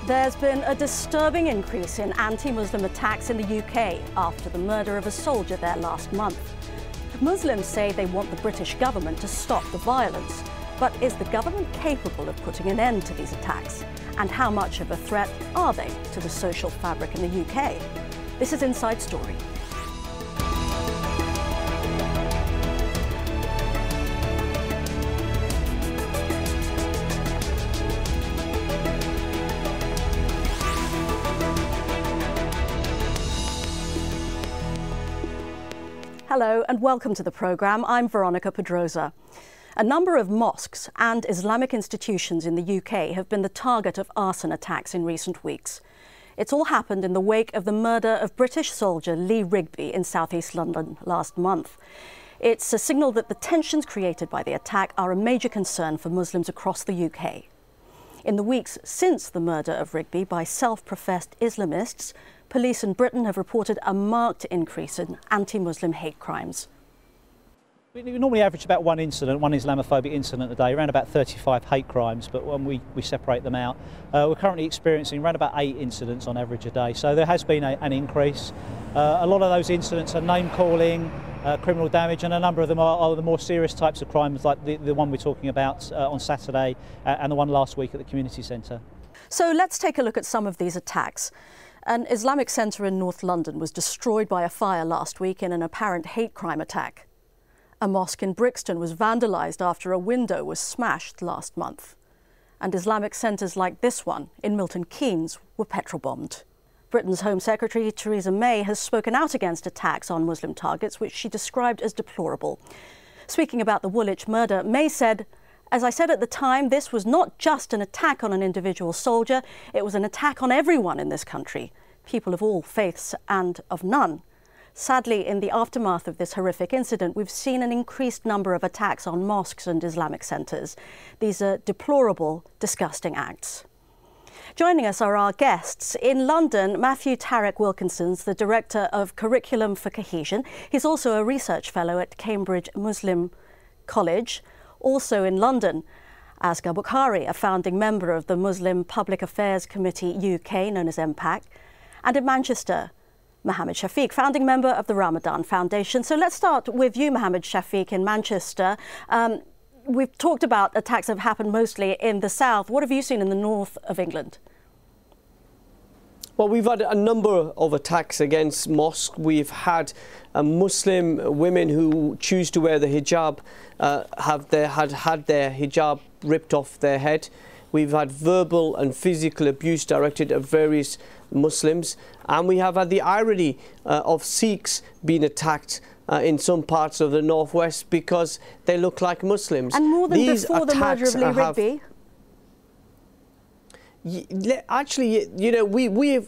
There's been a disturbing increase in anti-Muslim attacks in the UK after the murder of a soldier there last month. Muslims say they want the British government to stop the violence. But is the government capable of putting an end to these attacks? And how much of a threat are they to the social fabric in the UK? This is Inside Story. Hello and welcome to the programme. I'm Veronica Pedrosa. A number of mosques and Islamic institutions in the UK have been the target of arson attacks in recent weeks. It's all happened in the wake of the murder of British soldier Lee Rigby in southeast London last month. It's a signal that the tensions created by the attack are a major concern for Muslims across the UK. In the weeks since the murder of Rigby by self-professed Islamists, police in Britain have reported a marked increase in anti-Muslim hate crimes. We normally average about one Islamophobic incident a day, around about 35 hate crimes, but when we separate them out, we're currently experiencing around about 8 incidents on average a day. So there has been an increase. A lot of those incidents are name-calling, criminal damage, and a number of them are the more serious types of crimes, like the one we're talking about on Saturday and the one last week at the community centre. So let's take a look at some of these attacks. An Islamic centre in North London was destroyed by a fire last week in an apparent hate crime attack. A mosque in Brixton was vandalised after a window was smashed last month. And Islamic centres like this one in Milton Keynes were petrol-bombed. Britain's Home Secretary Theresa May has spoken out against attacks on Muslim targets, which she described as deplorable. Speaking about the Woolwich murder, May said, "As I said at the time, this was not just an attack on an individual soldier, it was an attack on everyone in this country, people of all faiths and of none." Sadly, in the aftermath of this horrific incident, we've seen an increased number of attacks on mosques and Islamic centres. These are deplorable, disgusting acts. Joining us are our guests. In London, Matthew Tarek Wilkinson's the Director of Curriculum for Cohesion. He's also a research fellow at Cambridge Muslim College. Also in London, Asghar Bukhari, a founding member of the Muslim Public Affairs Committee UK, known as MPAC. And in Manchester, Mohammed Shafiq, founding member of the Ramadan Foundation. So let's start with you, Mohammed Shafiq, in Manchester. We've talked about attacks that have happened mostly in the south. What have you seen in the north of England? Well, we've had a number of attacks against mosques. We've had Muslim women who choose to wear the hijab had their hijab ripped off their head. We've had verbal and physical abuse directed at various Muslims, and we have had the irony of Sikhs being attacked in some parts of the northwest because they look like Muslims. And more than before the murder of Lee Rigby? Actually, you know,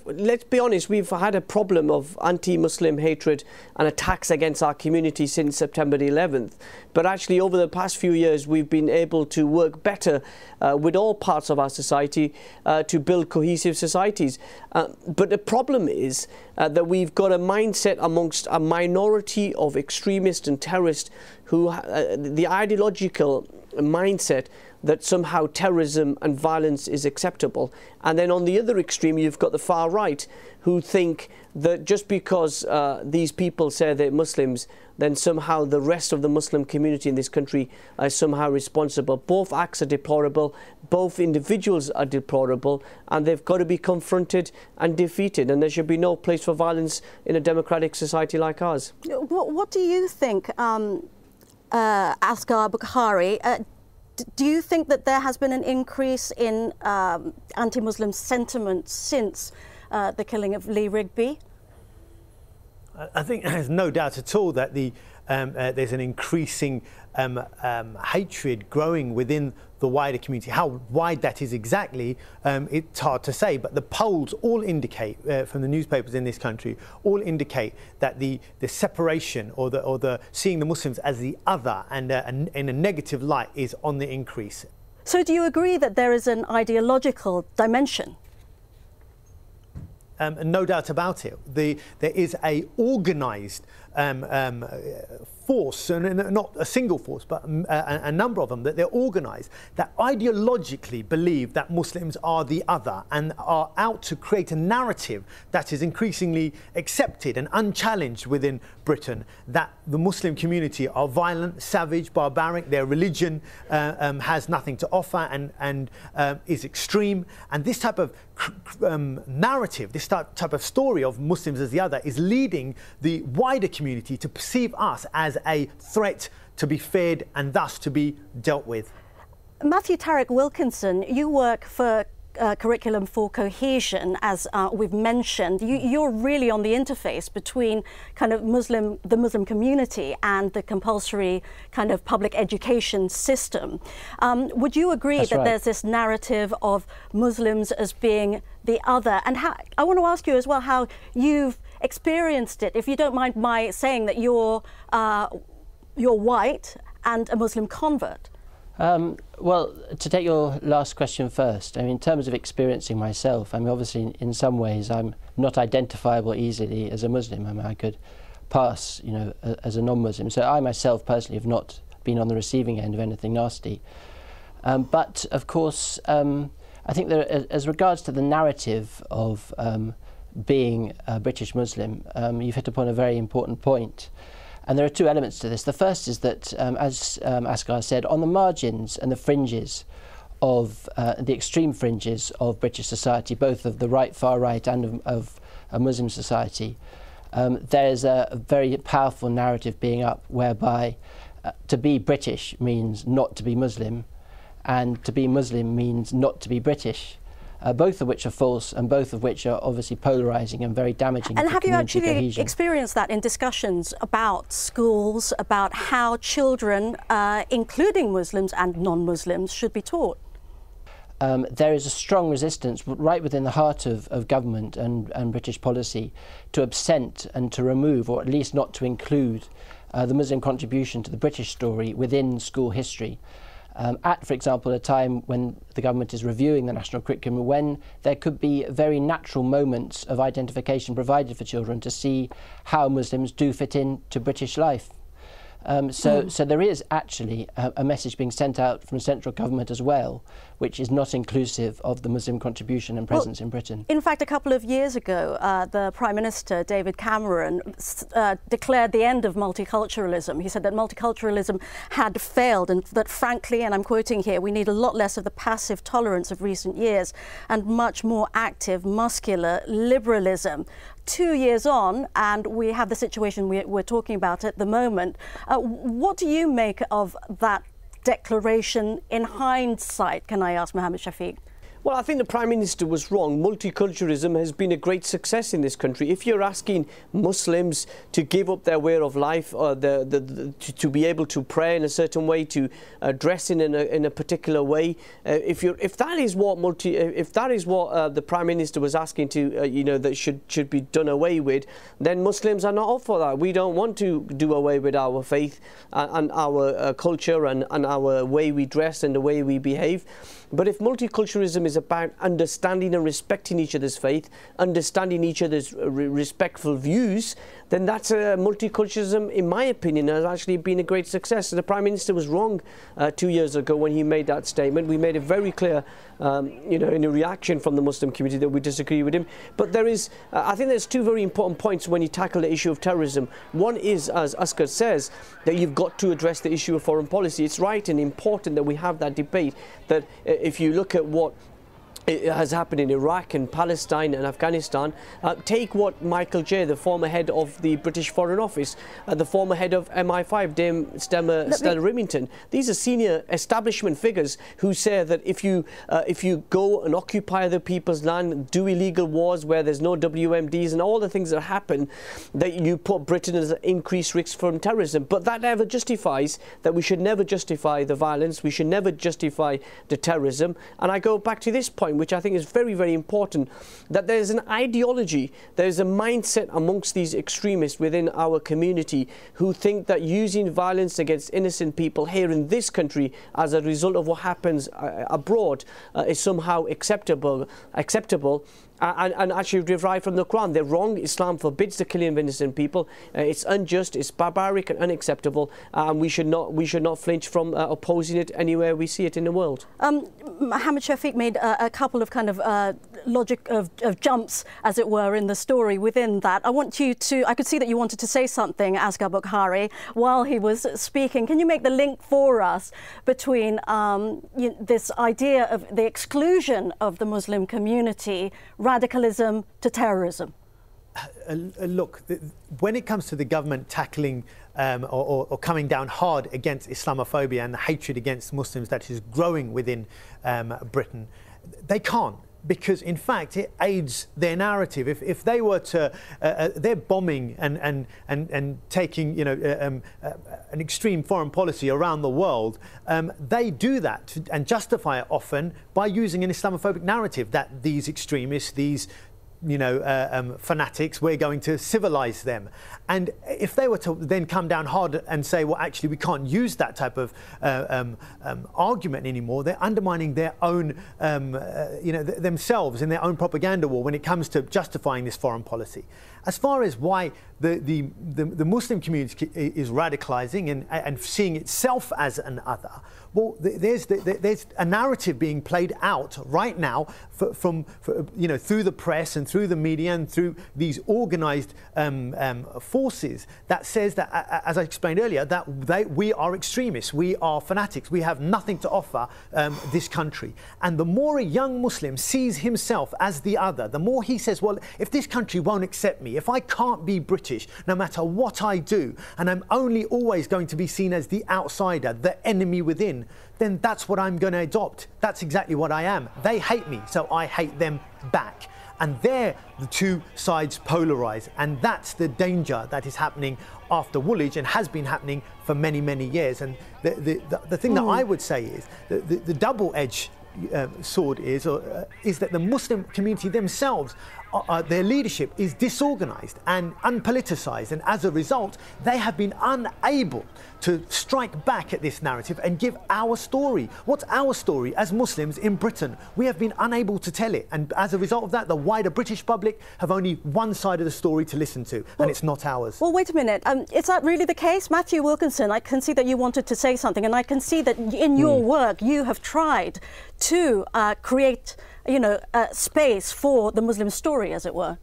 let's be honest, we've had a problem of anti-Muslim hatred and attacks against our community since September the 11th. But actually, over the past few years, we've been able to work better with all parts of our society to build cohesive societies. But the problem is that we've got a mindset amongst a minority of extremists and terrorists who, the ideological mindset that somehow terrorism and violence is acceptable. And then on the other extreme, you've got the far right who think that just because these people say they're Muslims, then somehow the rest of the Muslim community in this country are somehow responsible. Both acts are deplorable, both individuals are deplorable, and they've got to be confronted and defeated. And there should be no place for violence in a democratic society like ours. What do you think, Asghar Bukhari? Do you think that there has been an increase in anti-Muslim sentiment since the killing of Lee Rigby? I think there's no doubt at all that there's an increasing hatred growing within the wider community. How wide that is exactly, it's hard to say, but the polls all indicate, from the newspapers in this country, all indicate that the separation or the seeing the Muslims as the other and in a negative light is on the increase. So do you agree that there is an ideological dimension? No doubt about it. There is a organised force, and not a single force, but a number of them, that they're organised, that ideologically believe that Muslims are the other and are out to create a narrative that is increasingly accepted and unchallenged within Britain, that the Muslim community are violent, savage, barbaric, their religion has nothing to offer and is extreme. And this type of narrative, this type of story of Muslims as the other is leading the wider community to perceive us as a threat to be feared and thus to be dealt with. Matthew Tarek Wilkinson, you work for Curriculum for Cohesion, as we've mentioned. You're really on the interface between kind of the Muslim community and the compulsory kind of public education system. Would you agree That's that right. there's this narrative of Muslims as being the other? And I want to ask you as well how you've experienced it, if you don't mind my saying that you're white and a Muslim convert. Well, to take your last question first, I mean, in terms of experiencing myself, I mean, obviously, in some ways, I'm not identifiable easily as a Muslim. I mean, I could pass, you know, as a non-Muslim. So I myself personally have not been on the receiving end of anything nasty. But of course, I think that as regards to the narrative of being a British Muslim, you've hit upon a very important point. And there are two elements to this. The first is that, as Asghar said, on the margins and the fringes of the extreme fringes of British society, both of the right, far right, and of a Muslim society, there's a very powerful narrative being up whereby to be British means not to be Muslim, and to be Muslim means not to be British. Both of which are false, and both of which are obviously polarising and very damaging. And to have you community actually cohesion. experienced that in discussions about schools, about how children, including Muslims and non-Muslims, should be taught? There is a strong resistance right within the heart of government and British policy to absent and to remove, or at least not to include, the Muslim contribution to the British story within school history. For example, a time when the government is reviewing the national curriculum, when there could be very natural moments of identification provided for children to see how Muslims do fit into British life. So there is actually a message being sent out from central government as well, which is not inclusive of the Muslim contribution and presence in Britain. In fact, a couple of years ago, the Prime Minister, David Cameron, declared the end of multiculturalism. He said that multiculturalism had failed and that, frankly, and I'm quoting here, we need a lot less of the passive tolerance of recent years and much more active, muscular liberalism. 2 years on, and we have the situation we're talking about at the moment. What do you make of that declaration in hindsight, can I ask Mohammed Shafiq? Well, I think the Prime Minister was wrong. Multiculturalism has been a great success in this country. If you're asking Muslims to give up their way of life, or to be able to pray in a certain way, to dress in a particular way, if that is what the Prime Minister was asking to, that should be done away with, then Muslims are not up for that. We don't want to do away with our faith and our culture and our way we dress and the way we behave. But if multiculturalism is about understanding and respecting each other's faith, understanding each other's respectful views, then that's multiculturalism, in my opinion, has actually been a great success. So the Prime Minister was wrong 2 years ago when he made that statement. We made it very clear, in a reaction from the Muslim community that we disagree with him. But there is, I think there's two very important points when you tackle the issue of terrorism. One is, as Asghar says, that you've got to address the issue of foreign policy. It's right and important that we have that debate, that if you look at what it has happened in Iraq and Palestine and Afghanistan. Take what Michael J, the former head of the British Foreign Office, the former head of MI5, Dame Stella Remington. These are senior establishment figures who say that if you go and occupy other people's land, do illegal wars where there's no WMDs and all the things that happen, that you put Britain as an increased risk from terrorism. But that never justifies that we should never justify the violence. We should never justify the terrorism. And I go back to this point. point, which I think is very, very important, that there's an ideology, there's a mindset amongst these extremists within our community who think that using violence against innocent people here in this country as a result of what happens abroad is somehow acceptable. And actually derived from the Quran. They're wrong. Islam forbids the killing of innocent people. It's unjust, it's barbaric and unacceptable, and we should not flinch from opposing it anywhere we see it in the world. Mohammed Shafiq made a couple of kind of logic of jumps, as it were, in the story within that. I could see that you wanted to say something, Asghar Bukhari, while he was speaking. Can you make the link for us between this idea of the exclusion of the Muslim community, radicalism to terrorism? Look, when it comes to the government tackling or coming down hard against Islamophobia and the hatred against Muslims that is growing within Britain, they can't. Because in fact it aids their narrative. If they were to, they're bombing and taking an extreme foreign policy around the world. They do that and justify it often by using an Islamophobic narrative that these extremists, these fanatics, we're going to civilize them. And if they were to then come down hard and say, well, actually, we can't use that type of argument anymore, they're undermining their own, themselves in their own propaganda war when it comes to justifying this foreign policy. As far as why the Muslim community is radicalizing and seeing itself as an other, well, there's a narrative being played out right now through the press and through the media and through these organized forces that says that, as I explained earlier, that we are extremists, we are fanatics, we have nothing to offer this country. And the more a young Muslim sees himself as the other, the more he says, well, if this country won't accept me, if I can't be British, no matter what I do, and I'm only always going to be seen as the outsider, the enemy within, then that's what I'm going to adopt. That's exactly what I am. They hate me, so I hate them back. And there the two sides polarize, and that's the danger that is happening after Woolwich and has been happening for many, many years. And the thing that I would say is the double-edged sword is that the Muslim community themselves, their leadership is disorganized and unpoliticized, and as a result they have been unable to strike back at this narrative and give our story. What's our story as Muslims in Britain? We have been unable to tell it, and as a result of that, the wider British public have only one side of the story to listen to, and it's not ours. Well, wait a minute. Is that really the case? Matthew Wilkinson, I can see that you wanted to say something, and I can see that in your work you have tried to create space for the Muslim story, as it were.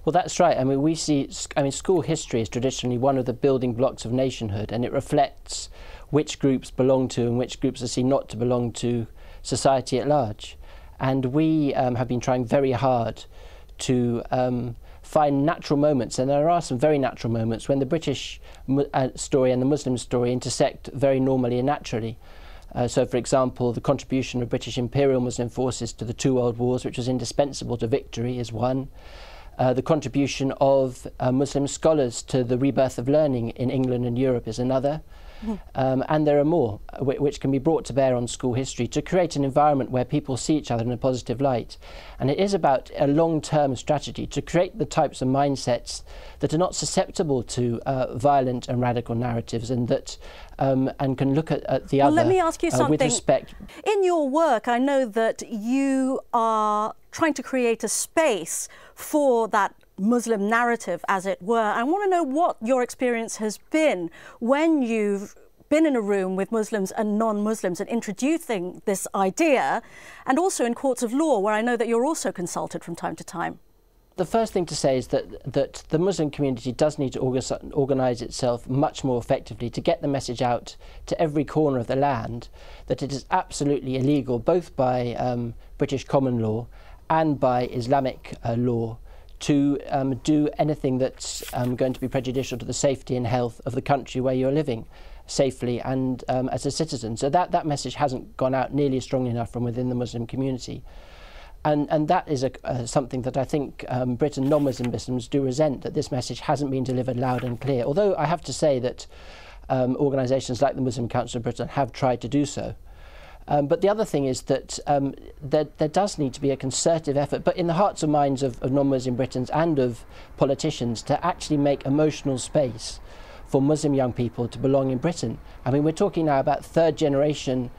Well, that's right. I mean, school history is traditionally one of the building blocks of nationhood, and it reflects which groups belong to and which groups are seen not to belong to society at large. And we have been trying very hard to find natural moments, and there are some very natural moments when the British story and the Muslim story intersect very normally and naturally. So, for example, the contribution of British Imperial Muslim forces to the two world wars, which was indispensable to victory, is one. The contribution of Muslim scholars to the rebirth of learning in England and Europe is another. And there are more which can be brought to bear on school history to create an environment where people see each other in a positive light. And it is about a long-term strategy to create the types of mindsets that are not susceptible to violent and radical narratives, and that and can look at the other let me ask you something. With respect. In your work, I know that you are trying to create a space for that Muslim narrative, as it were. I want to know what your experience has been when you've been in a room with Muslims and non-Muslims and introducing this idea, and also in courts of law, where I know that you're also consulted from time to time. The first thing to say is that the Muslim community does need to organise itself much more effectively to get the message out to every corner of the land that it is absolutely illegal, both by British common law and by Islamic law, to do anything that's going to be prejudicial to the safety and health of the country where you're living safely and as a citizen. So that message hasn't gone out nearly strongly enough from within the Muslim community. And that is something that I think Britain non-Muslim Muslims do resent, that this message hasn't been delivered loud and clear. Although I have to say that organisations like the Muslim Council of Britain have tried to do so. But the other thing is that there does need to be a concerted effort, but in the hearts and minds of non-Muslim Britons and of politicians, to actually make emotional space for Muslim young people to belong in Britain. I mean, we're talking now about third generation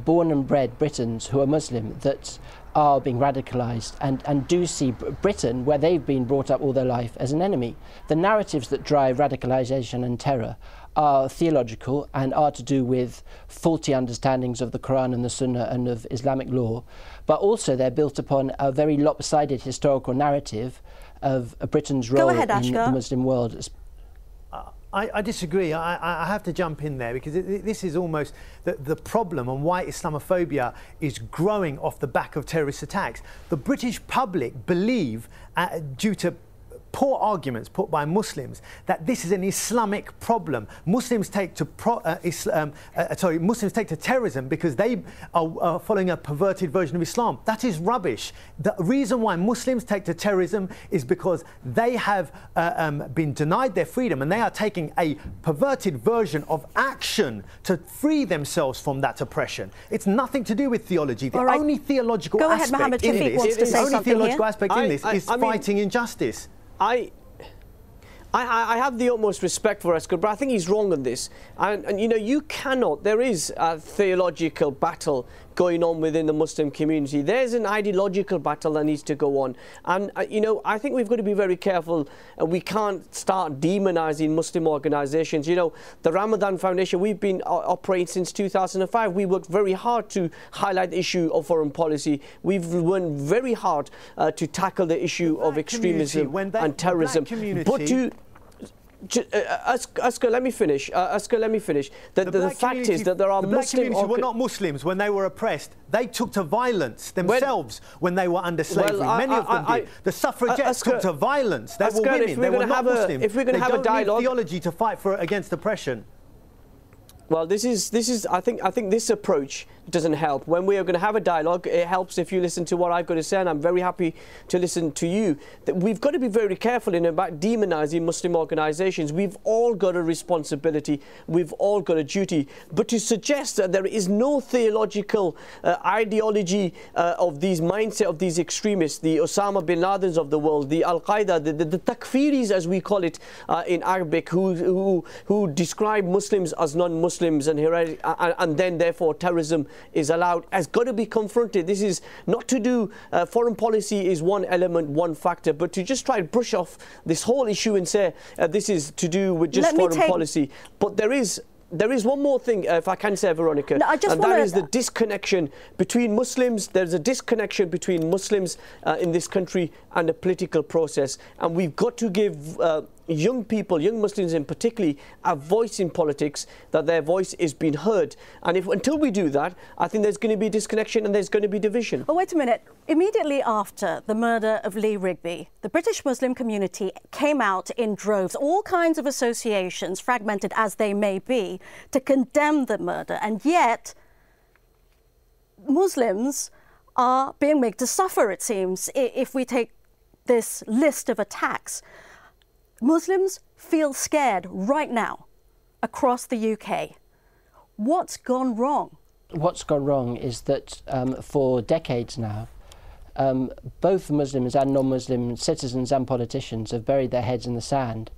born and bred Britons who are Muslim that are being radicalised and do see Britain, where they've been brought up all their life, as an enemy. The narratives that drive radicalisation and terror are theological and are to do with faulty understandings of the Quran and the Sunnah and of Islamic law, but also they're built upon a very lopsided historical narrative of Britain's role in the Muslim world. I disagree. I have to jump in there, because this is almost the problem on why Islamophobia is growing off the back of terrorist attacks. The British public believe, due to poor arguments put by Muslims, that this is an Islamic problem. Muslims take to terrorism because they are following a perverted version of Islam. That is rubbish. The reason why Muslims take to terrorism is because they have been denied their freedom, and they are taking a perverted version of action to free themselves from that oppression. It's nothing to do with theology. The only theological aspect in this is fighting injustice. I have the utmost respect for Asghar, but I think he's wrong on this. And you know, you cannot, there is a theological battle going on within the Muslim community. There's an ideological battle that needs to go on. And, you know, I think we've got to be very careful. We can't start demonizing Muslim organizations. You know, the Ramadan Foundation, we've been operating since 2005. We worked very hard to highlight the issue of foreign policy. We've worked very hard to tackle the issue of extremism and terrorism. But to Asghar, let me finish. Asghar, let me finish. The fact is that there are Muslims who were not Muslims when they were oppressed. They took to violence themselves when they were under slavery. Many of them did. The suffragettes took to violence. They were women. They were not Muslims. If we're going to have a dialogue, theology to fight against oppression. Well, this is. I think this approach doesn't help. When we are going to have a dialogue, it helps if you listen to what I've got to say, and I'm very happy to listen to you. That we've got to be very careful about demonizing Muslim organizations. We've all got a responsibility. We've all got a duty. But to suggest that there is no theological ideology of these mindset of these extremists, the Osama bin Ladens of the world, the Al-Qaeda, the takfiris as we call it in Arabic, who describe Muslims as non-Muslims and then therefore terrorism is allowed, has got to be confronted. This is not to do, foreign policy is one element, one factor, but to just try to brush off this whole issue and say this is to do with just foreign policy. But there is one more thing, if I can say, Veronica, and that is the disconnection between Muslims. There's a disconnection between Muslims in this country and the political process, and we've got to give young people, young Muslims in particular, a voice in politics, that their voice is being heard. And until we do that, I think there's going to be disconnection and there's going to be division. Well, wait a minute. Immediately after the murder of Lee Rigby, the British Muslim community came out in droves, all kinds of associations, fragmented as they may be, to condemn the murder. And yet, Muslims are being made to suffer, it seems, if we take this list of attacks. Muslims feel scared right now across the UK. What's gone wrong? What's gone wrong is that for decades now, both Muslims and non-Muslim citizens and politicians have buried their heads in the sand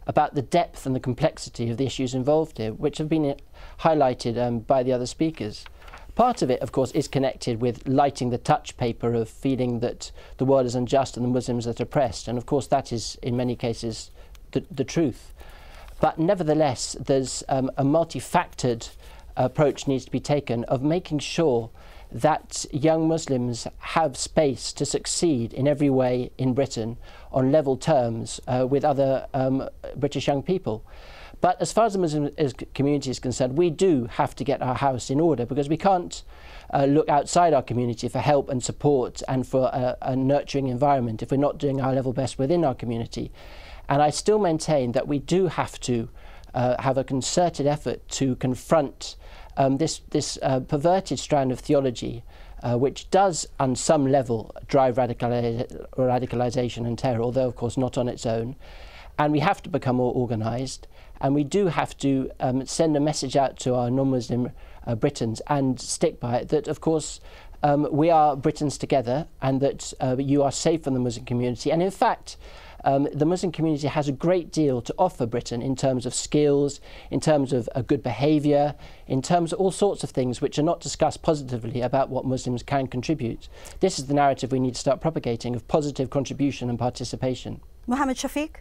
about the depth and the complexity of the issues involved here, which have been highlighted by the other speakers. Part of it, of course, is connected with lighting the touch paper of feeling that the world is unjust and the Muslims are oppressed. And of course, that is, in many cases, the truth. But nevertheless, there's a multifactored approach needs to be taken of making sure that young Muslims have space to succeed in every way in Britain on level terms with other British young people. But as far as the Muslim community is concerned, we do have to get our house in order, because we can't look outside our community for help and support and for a nurturing environment if we're not doing our level best within our community. And I still maintain that we do have to have a concerted effort to confront this perverted strand of theology, which does, on some level, drive radicalization and terror, although, of course, not on its own. And we have to become more organised. And we do have to send a message out to our non-Muslim Britons and stick by it, that of course we are Britons together, and that you are safe from the Muslim community. And in fact, the Muslim community has a great deal to offer Britain in terms of skills, in terms of good behaviour, in terms of all sorts of things which are not discussed positively about what Muslims can contribute. This is the narrative we need to start propagating, of positive contribution and participation. Mohammed Shafiq?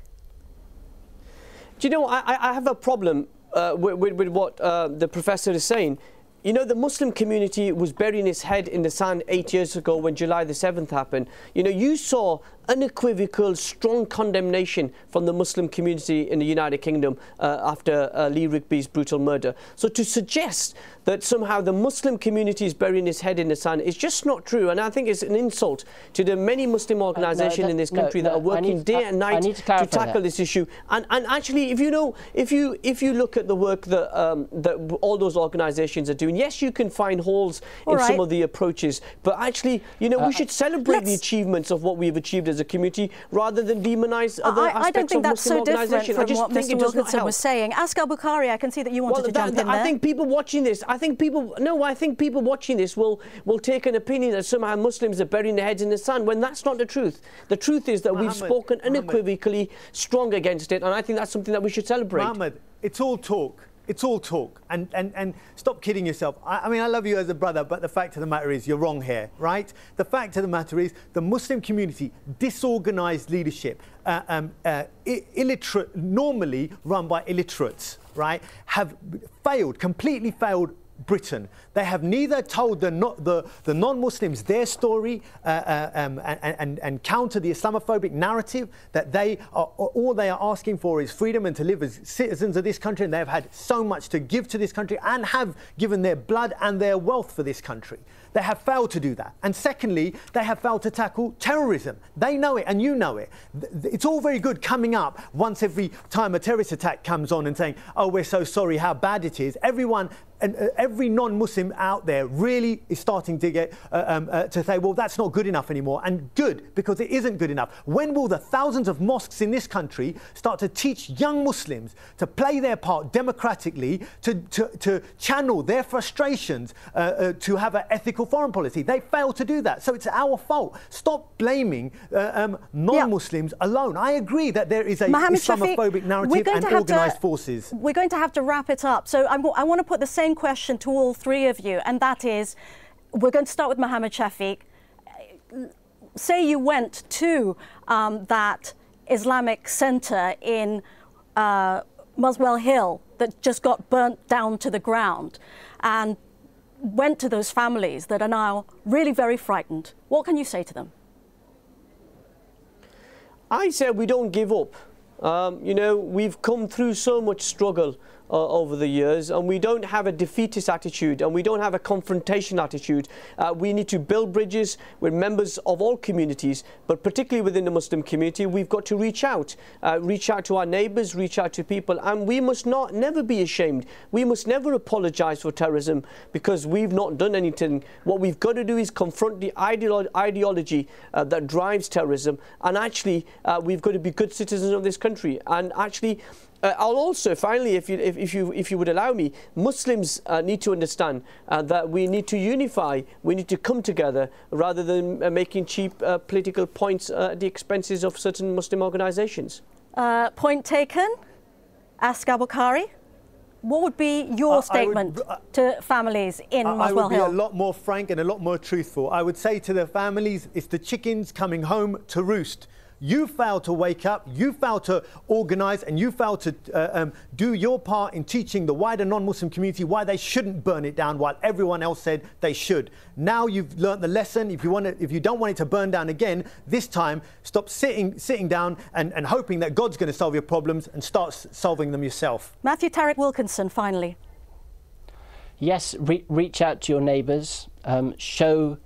Do you know, I have a problem with what the professor is saying. You know, the Muslim community was burying its head in the sand 8 years ago when July the 7th happened. You know, you saw unequivocal, strong condemnation from the Muslim community in the United Kingdom after Lee Rigby's brutal murder. So to suggest that somehow the Muslim community is burying its head in the sand is just not true. And I think it's an insult to the many Muslim organisations in this country that are working day and night to tackle this issue. And actually, if you look at the work that all those organisations are doing, yes, you can find holes in some of the approaches, but actually, you know, we should celebrate the achievements of what we've achieved as a community rather than demonise other aspects I don't think of that's Muslim so different organisation. from what Mr Wilkinson was saying. Ask Al-Bukhari, I can see that you wanted to jump in there. I think people watching this, I think people watching this will take an opinion that somehow Muslims are burying their heads in the sand, when that's not the truth. The truth is that we've spoken unequivocally strong against it, and I think that's something that we should celebrate. Mohammed, it's all talk. It's all talk, and stop kidding yourself. I mean, I love you as a brother, but the fact of the matter is you're wrong here, right? The fact of the matter is the Muslim community, disorganized leadership, illiterate, normally run by illiterates, right, have failed, completely failed Britain. They have neither told the non-Muslims their story and counter the Islamophobic narrative that all they are asking for is freedom and to live as citizens of this country, and they have had so much to give to this country and have given their blood and their wealth for this country. They have failed to do that. And secondly, they have failed to tackle terrorism. They know it and you know it. It's all very good coming up once every time a terrorist attack comes on and saying, oh, we're so sorry how bad it is. Everyone and every non-Muslim out there really is starting to get to say, well, that's not good enough anymore. And good, because it isn't good enough. When will the thousands of mosques in this country start to teach young Muslims to play their part democratically, to channel their frustrations, to have an ethical foreign policy? They fail to do that. So it's our fault. Stop blaming non-Muslims alone. I agree that there is a Islamophobic narrative and organised forces. We're going to have to wrap it up. So I want to put the same question to all three of you, and that is, we're going to start with Mohammed Shafiq. Say you went to that Islamic centre in Muswell Hill that just got burnt down to the ground, and went to those families that are now really very frightened. What can you say to them? I say we don't give up. You know, we've come through so much struggle over the years, and we don't have a defeatist attitude, and we don't have a confrontation attitude. We need to build bridges with members of all communities, but particularly within the Muslim community. We've got to reach out to our neighbours, reach out to people, and we must never be ashamed. We must never apologise for terrorism because we've not done anything. What we've got to do is confront the ideology that drives terrorism, and actually we've got to be good citizens of this country. And actually, I'll also, finally, if you would allow me, Muslims need to understand that we need to unify, we need to come together rather than making cheap political points at the expenses of certain Muslim organisations. Point taken. Ask Al-Bukhari. What would be your statement to families in Muswell Hill? I would be a lot more frank and a lot more truthful. I would say to the families, it's the chickens coming home to roost. You failed to wake up, you failed to organise, and you failed to do your part in teaching the wider non-Muslim community why they shouldn't burn it down while everyone else said they should. Now you've learnt the lesson. If you don't want it to burn down again, this time stop sitting down and hoping that God's going to solve your problems, and start solving them yourself. Matthew Tarek Wilkinson, finally. Yes, reach out to your neighbours, show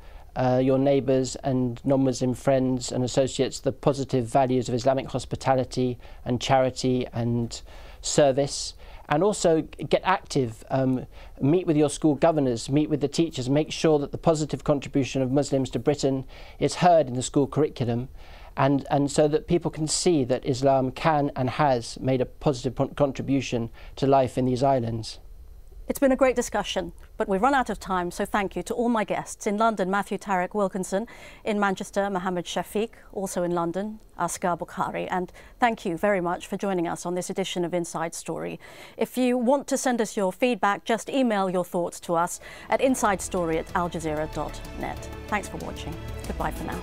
your neighbours and non-Muslim friends and associates the positive values of Islamic hospitality and charity and service, and also get active, meet with your school governors, meet with the teachers, make sure that the positive contribution of Muslims to Britain is heard in the school curriculum, and so that people can see that Islam can and has made a positive contribution to life in these islands. It's been a great discussion. But we've run out of time, so thank you to all my guests. In London, Matthew Tarek Wilkinson. In Manchester, Mohammed Shafiq. Also in London, Asghar Bukhari. And thank you very much for joining us on this edition of Inside Story. If you want to send us your feedback, just email your thoughts to us at insidestory@aljazeera.net. Thanks for watching. Goodbye for now.